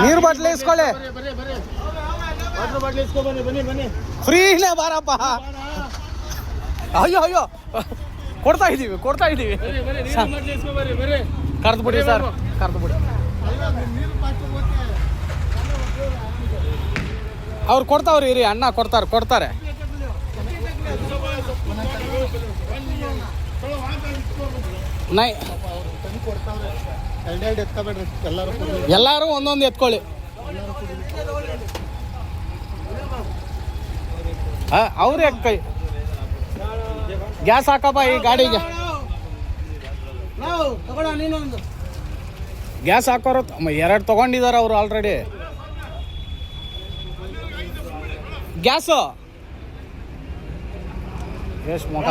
ನೀರು ಬಾಟ್ಲಿ ಇಸ್ಕೊಳ್ಳಿ. ಫ್ರೀನೇ ಬಾರಪ್ಪ. ಅಯ್ಯೋ ಅಯ್ಯೋ ಕೊಡ್ತಾ ಇದ್ದೀವಿ ಕರೆದು ಬಿಡಿ ಸರ್, ಕರೆದು ಬಿಡಿ. ಅವ್ರು ಕೊಡ್ತಾವ್ರಿ ಇರಿ, ಅಣ್ಣ ಕೊಡ್ತಾರೆ. ನೈ ಎಲ್ಲರೂ ಒಂದೊಂದು ಎತ್ಕೊಳ್ಳಿ. ಅವ್ರು ಕೈ ಗ್ಯಾಸ್ ಹಾಕಪ್ಪ ಈ ಗಾಡಿಗೆ. ಗ್ಯಾಸ್ ಹಾಕೋರು 2 ತಗೊಂಡಿದ್ದಾರೆ ಅವರು ಆಲ್ರೆಡಿ. ಗ್ಯಾಸು ಎಷ್ಟು ಮೊಟ